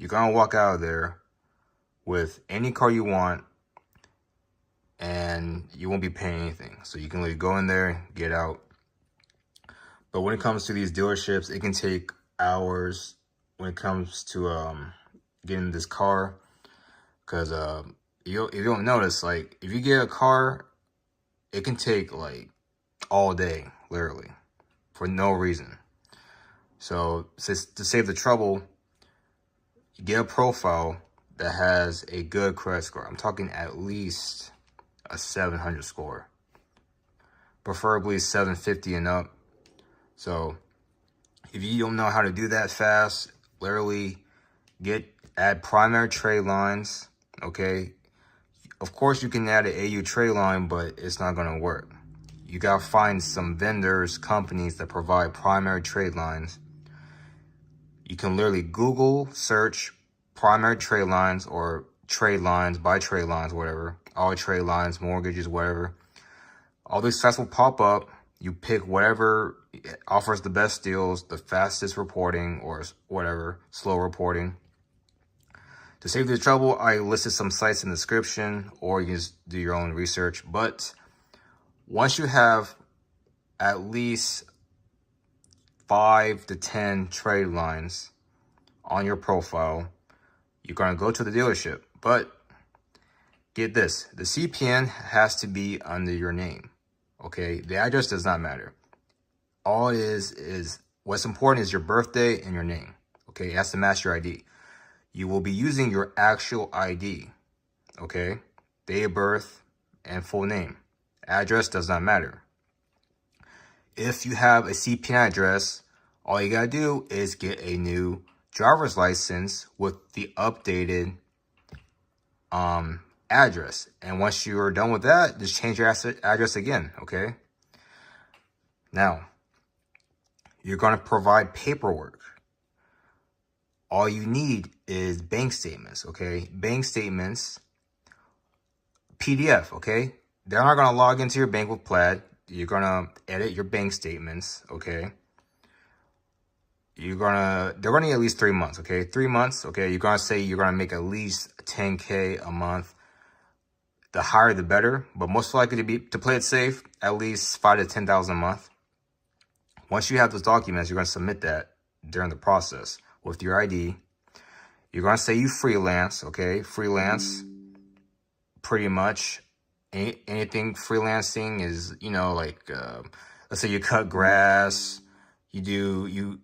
you're gonna walk out of there with any car you want, and you won't be paying anything. So you can literally go in there, get out. But when it comes to these dealerships, it can take hours when it comes to getting this car, because you don't notice, like, if you get a car, it can take like all day, literally, for no reason. So to save the trouble, you get a profile that has a good credit score. I'm talking at least a 700 score, preferably 750 and up. So if you don't know how to do that fast, literally add primary trade lines, okay? Of course, you can add an AU trade line, but it's not gonna work. You gotta find some vendors, companies that provide primary trade lines. You can literally Google search primary trade lines or trade lines, buy trade lines, whatever. All trade lines, mortgages, whatever. All these sites will pop up. You pick whatever offers the best deals, the fastest reporting, or whatever, slow reporting. To save the trouble, I listed some sites in the description, or you can just do your own research. But once you have at least 5 to 10 trade lines on your profile, you're going to go to the dealership. But get this, the CPN has to be under your name, okay? The address does not matter. All it is what's important is your birthday and your name, okay? It has to match your ID. You will be using your actual ID, okay? Date of birth and full name. Address does not matter. If you have a CPN address, all you gotta do is get a new driver's license with the updated address. And once you're done with that, just change your address again, okay? Now, you're gonna provide paperwork. All you need is bank statements, okay? Bank statements, PDF, okay? They're not gonna log into your bank with Plaid. You're gonna edit your bank statements, okay? They're gonna need at least 3 months, okay? 3 months, okay? You're gonna say you're gonna make at least 10K a month. The higher the better, but most likely to play it safe, at least 5 to 10,000 a month. Once you have those documents, you're gonna submit that during the process with your ID. You're gonna say you freelance, okay? Freelance, pretty much anything freelancing is, you know, like let's say you cut grass, you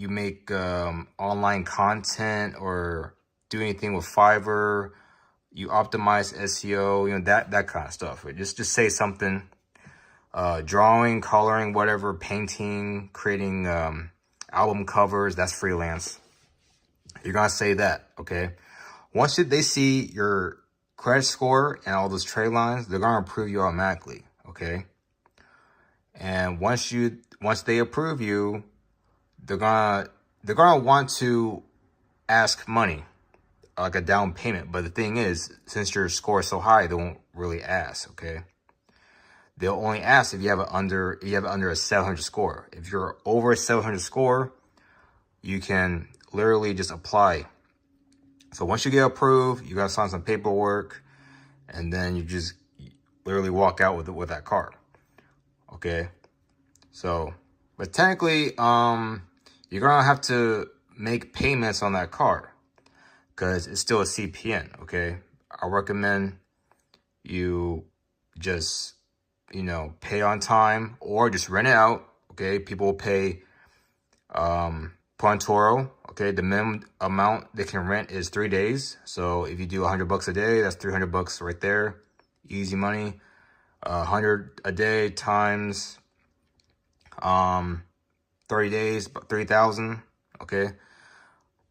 make online content, or do anything with Fiverr, you optimize SEO, you know, that kind of stuff. Just say something, drawing, coloring, whatever, painting, creating album covers, that's freelance. You're gonna say that, okay? Once they see your credit score and all those trade lines, they're gonna approve you automatically, okay? And once they approve you, they're gonna want to ask money, like a down payment. But the thing is, since your score is so high, they won't really ask, okay? They'll only ask if you have under a 700 score. If you're over a 700 score, you can literally just apply. So once you get approved, you gotta sign some paperwork, and then you just literally walk out with that car, okay? So, but technically, you're gonna have to make payments on that car because it's still a CPN, okay? I recommend you just, you know, pay on time or just rent it out, okay? People will pay Pontoro, okay? The minimum amount they can rent is 3 days. So if you do $100 a day, that's $300 right there. Easy money. 100 a day times 30 days, about 3,000, okay?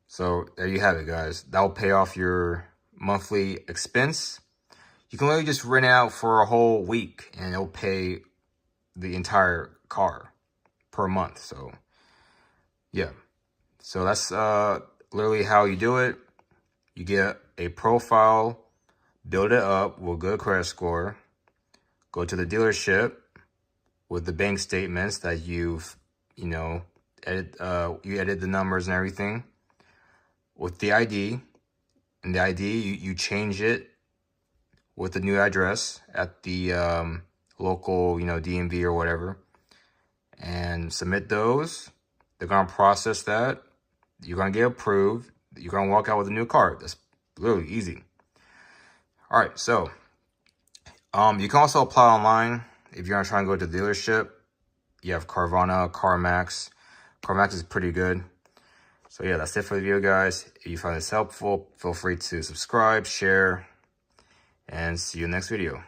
So there you have it, guys. That'll pay off your monthly expense. You can literally just rent it out for a whole week and it'll pay the entire car per month. So yeah, so that's literally how you do it. You get a profile, build it up with a good credit score, go to the dealership with the bank statements that you edit the numbers and everything. with the ID. And the ID, you change it with the new address at the local, DMV or whatever, and submit those. They're gonna process that. You're gonna get approved. You're gonna walk out with a new car. That's really easy. All right, so you can also apply online if you're not trying to go to the dealership. You have Carvana, CarMax. CarMax is pretty good. So yeah, that's it for the video, guys. If you find this helpful, feel free to subscribe, share, and see you in the next video.